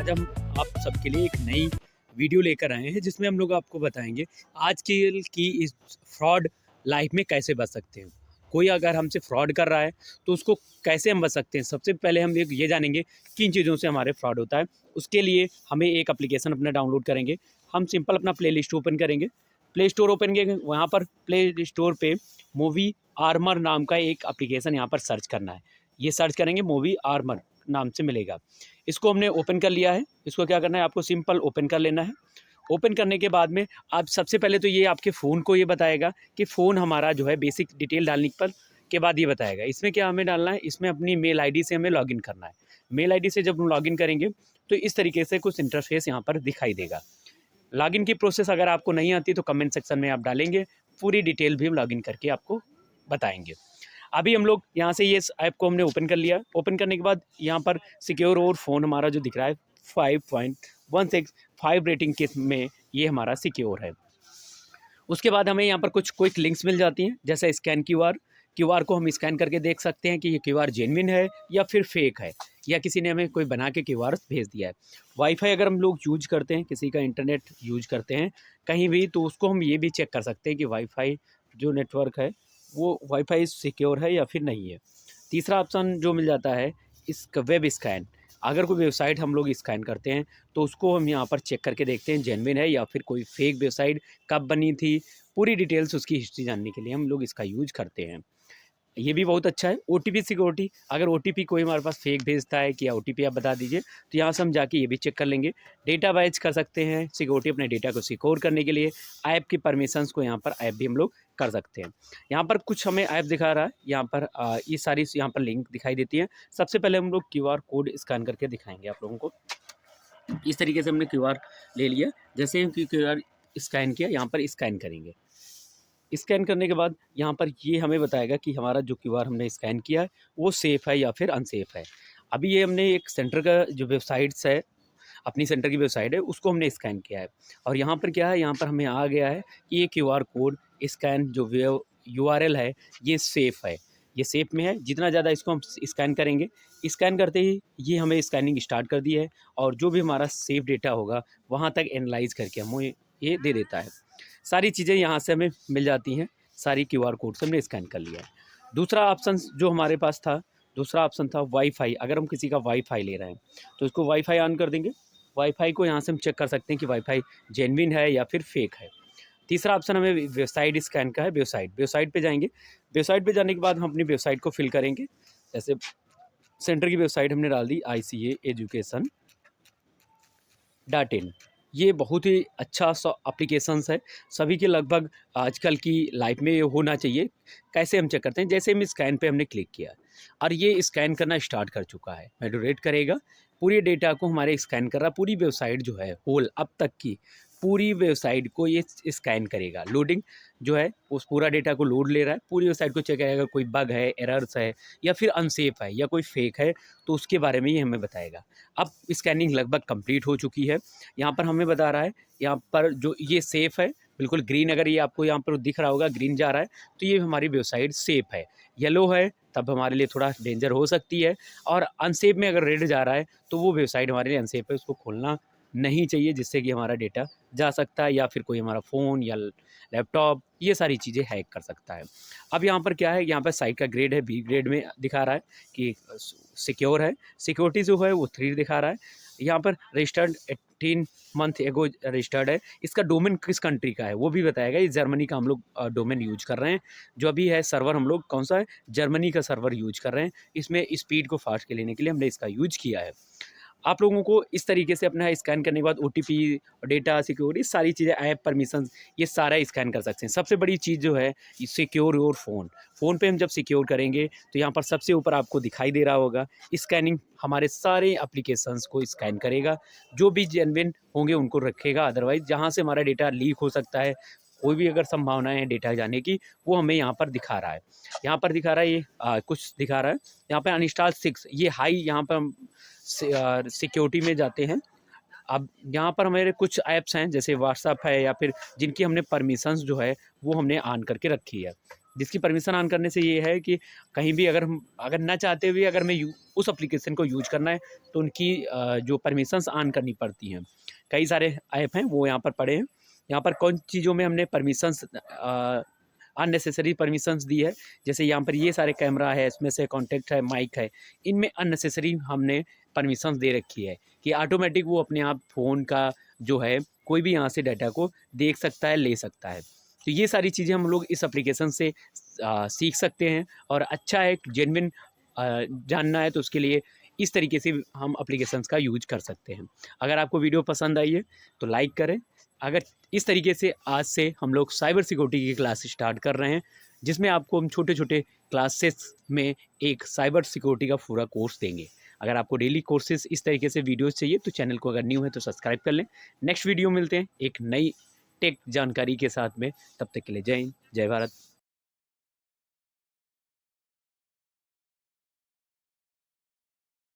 आज हम आप सबके लिए एक नई वीडियो लेकर आए हैं जिसमें हम लोग आपको बताएंगे आज की इस फ्रॉड लाइफ में कैसे बच सकते हैं। कोई अगर हमसे फ्रॉड कर रहा है तो उसको कैसे हम बच सकते हैं। सबसे पहले हम ये जानेंगे किन चीज़ों से हमारे फ्रॉड होता है। उसके लिए हमें एक एप्लीकेशन अपना डाउनलोड करेंगे। हम सिंपल अपना प्ले लिस्ट ओपन करेंगे। प्ले स्टोर ओपन करेंगे, वहाँ पर प्ले स्टोर पे मूवी आर्मर नाम का एक एप्लीकेशन यहाँ पर सर्च करना है। ये सर्च करेंगे मूवी आर्मर नाम से मिलेगा। इसको हमने ओपन कर लिया है। इसको क्या करना है, आपको सिंपल ओपन कर लेना है। ओपन करने के बाद में आप सबसे पहले तो ये आपके फ़ोन को ये बताएगा कि फ़ोन हमारा जो है बेसिक डिटेल डालने पर के बाद ये बताएगा इसमें क्या हमें डालना है। इसमें अपनी मेल आईडी से हमें लॉगिन करना है। मेल आईडी से जब हम लॉगिन करेंगे तो इस तरीके से कुछ इंटरफेस यहाँ पर दिखाई देगा। लॉगिन की प्रोसेस अगर आपको नहीं आती तो कमेंट सेक्शन में आप डालेंगे, पूरी डिटेल भी हम लॉगिन करके आपको बताएंगे। अभी हम लोग यहाँ से ये ऐप को हमने ओपन कर लिया। ओपन करने के बाद यहाँ पर सिक्योर और फ़ोन हमारा जो दिख रहा है 5.165 रेटिंग के में ये हमारा सिक्योर है। उसके बाद हमें यहाँ पर कुछ क्विक लिंक्स मिल जाती हैं, जैसे स्कैन क्यूआर को हम स्कैन करके देख सकते हैं कि ये क्यूआर जेन्युइन है या फिर फेक है, या किसी ने हमें कोई बना के क्यूआर भेज दिया है। वाईफाई अगर हम लोग यूज करते हैं, किसी का इंटरनेट यूज करते हैं कहीं भी, तो उसको हम ये भी चेक कर सकते हैं कि वाईफाई जो नेटवर्क है वो वाईफाई सिक्योर है या फिर नहीं है। तीसरा ऑप्शन जो मिल जाता है इसका वेब स्कैन। अगर कोई वेबसाइट हम लोग स्कैन करते हैं तो उसको हम यहाँ पर चेक करके देखते हैं जेन्युइन है या फिर कोई फेक वेबसाइट, कब बनी थी, पूरी डिटेल्स उसकी हिस्ट्री जानने के लिए हम लोग इसका यूज करते हैं। ये भी बहुत अच्छा है। ओटीपी सिक्योरिटी, अगर ओटीपी कोई हमारे पास फेक भेजता है कि ओटीपी आप बता दीजिए, तो यहाँ से हम जाके ये भी चेक कर लेंगे। डेटा बैच कर सकते हैं सिक्योरिटी, अपने डेटा को सिक्योर करने के लिए ऐप की परमिशंस को यहाँ पर ऐप भी हम लोग कर सकते हैं। यहाँ पर कुछ हमें ऐप दिखा रहा है, यहाँ पर ये सारी यहाँ पर लिंक दिखाई देती है। सबसे पहले हम लोग क्यूआर कोड स्कैन करके दिखाएंगे आप लोगों को। इस तरीके से हमने क्यूआर ले लिया। जैसे ही क्यूआर स्कैन किया, यहाँ पर स्कैन करेंगे। स्कैन करने के बाद यहाँ पर ये हमें बताएगा कि हमारा जो क्यूआर हमने स्कैन किया है वो सेफ़ है या फिर अनसेफ है। अभी ये हमने एक सेंटर का जो वेबसाइट्स है, अपनी सेंटर की वेबसाइट है, उसको हमने स्कैन किया है। और यहाँ पर क्या है, यहाँ पर हमें आ गया है कि ये क्यूआर कोड स्कैन जो यूआरएल है ये सेफ़ है, ये सेफ़ में है। जितना ज़्यादा इसको हम स्कैन करेंगे, स्कैन करते ही ये हमें स्कैनिंग स्टार्ट कर दी है और जो भी हमारा सेफ डेटा होगा वहाँ तक एनालाइज करके हमें ये दे देता है। सारी चीज़ें यहाँ से हमें मिल जाती हैं, सारी क्यूआर कोड से हमने स्कैन कर लिया है। दूसरा ऑप्शन जो हमारे पास था, दूसरा ऑप्शन था वाईफाई। अगर हम किसी का वाईफाई ले रहे हैं तो इसको वाईफाई ऑन कर देंगे। वाईफाई को यहाँ से हम चेक कर सकते हैं कि वाईफाई जेन्युइन है या फिर फेक है। तीसरा ऑप्शन हमें वेबसाइट स्कैन का है। वेबसाइट पे जाएंगे। वेबसाइट पे जाने के बाद हम अपनी वेबसाइट को फिल करेंगे। जैसे सेंटर की वेबसाइट हमने डाल दी ICAeducation.in। ये बहुत ही अच्छा सा एप्लीकेशंस है, सभी के लगभग आजकल की लाइफ में ये होना चाहिए। कैसे हम चेक करते हैं, जैसे हम स्कैन पे हमने क्लिक किया और ये स्कैन करना स्टार्ट कर चुका है, मॉडरेट करेगा, पूरी डेटा को हमारे स्कैन कर रहा। पूरी वेबसाइट जो है होल अब तक की पूरी वेबसाइट को ये स्कैन करेगा। लोडिंग जो है उस पूरा डेटा को लोड ले रहा है, पूरी वेबसाइट को चेक करेगा। कोई बग है, एरर्स है या फिर अनसेफ है या कोई फेक है, तो उसके बारे में ये हमें बताएगा। अब स्कैनिंग लगभग कंप्लीट हो चुकी है। यहाँ पर हमें बता रहा है, यहाँ पर जो ये सेफ़ है, बिल्कुल ग्रीन, अगर ये आपको यहाँ पर दिख रहा होगा ग्रीन जा रहा है तो ये हमारी वेबसाइट सेफ़ है। येलो है तब हमारे लिए थोड़ा डेंजर हो सकती है, और अनसेफ में अगर रेड जा रहा है तो वो वेबसाइट हमारे लिए अनसेफ है, उसको खोलना नहीं चाहिए, जिससे कि हमारा डेटा जा सकता है या फिर कोई हमारा फ़ोन या लैपटॉप ये सारी चीज़ें हैक कर सकता है। अब यहाँ पर क्या है, यहाँ पर साइट का ग्रेड है बी ग्रेड में दिखा रहा है कि सिक्योर है। सिक्योरिटी जो है वो 3 दिखा रहा है। यहाँ पर रजिस्टर्ड 18 मंथ एगो रजिस्टर्ड है। इसका डोमेन किस कंट्री का है वो भी बताएगा। ये जर्मनी का हम लोग डोमेन यूज कर रहे हैं। जो अभी है सर्वर हम लोग कौन सा है, जर्मनी का सर्वर यूज कर रहे हैं। इसमें स्पीड को फास्ट के लेने के लिए हमने इसका यूज किया है। आप लोगों को इस तरीके से अपना स्कैन करने के बाद ओटीपी, डेटा सिक्योरिटी, सारी चीज़ें, ऐप परमिशंस, ये सारा स्कैन कर सकते हैं। सबसे बड़ी चीज़ जो है सिक्योर योर फ़ोन पे हम जब सिक्योर करेंगे तो यहाँ पर सबसे ऊपर आपको दिखाई दे रहा होगा स्कैनिंग हमारे सारे एप्लीकेशंस को स्कैन करेगा। जो भी जेन्युइन होंगे उनको रखेगा, अदरवाइज़ जहाँ से हमारा डेटा लीक हो सकता है, कोई भी अगर संभावनाएं हैं डेटा जाने की, वो हमें यहाँ पर दिखा रहा है। यहाँ पर दिखा रहा है ये कुछ दिखा रहा है। यहाँ पर अनइंस्टॉल 6 ये हाई, यहाँ पर हम सिक्योरिटी में जाते हैं। अब यहाँ पर हमारे कुछ ऐप्स हैं जैसे व्हाट्सअप है या फिर जिनकी हमने परमिशंस जो है वो हमने ऑन करके रखी है। जिसकी परमिशन ऑन करने से ये है कि कहीं भी अगर ना चाहते हुए अगर मैं उस एप्लीकेशन को यूज करना है तो उनकी जो परमिशंस ऑन करनी पड़ती हैं। कई सारे ऐप हैं वो यहाँ पर पड़े हैं। यहाँ पर कौन चीज़ों में हमने परमिशंस अननेसेसरी परमिशंस दी है, जैसे यहाँ पर ये सारे कैमरा है, इसमें से कॉन्टेक्ट है, माइक है, इनमें अननेसेसरी हमने परमिशंस दे रखी है कि ऑटोमेटिक वो अपने आप फ़ोन का जो है कोई भी यहाँ से डाटा को देख सकता है, ले सकता है। तो ये सारी चीज़ें हम लोग इस एप्लीकेशन से सीख सकते हैं और अच्छा है, जेन्युइन जानना है तो उसके लिए इस तरीके से हम एप्लीकेशंस का यूज कर सकते हैं। अगर आपको वीडियो पसंद आई है तो लाइक करें। अगर इस तरीके से आज से हम लोग साइबर सिक्योरिटी की क्लास स्टार्ट कर रहे हैं, जिसमें आपको हम छोटे-छोटे क्लासेस में एक साइबर सिक्योरिटी का पूरा कोर्स देंगे। अगर आपको डेली कोर्सेज़ इस तरीके से वीडियोज़ चाहिए तो चैनल को अगर न्यू है तो सब्सक्राइब कर लें। नेक्स्ट वीडियो मिलते हैं एक नई टेक जानकारी के साथ में, तब तक के लिए जय हिंद, जय भारत।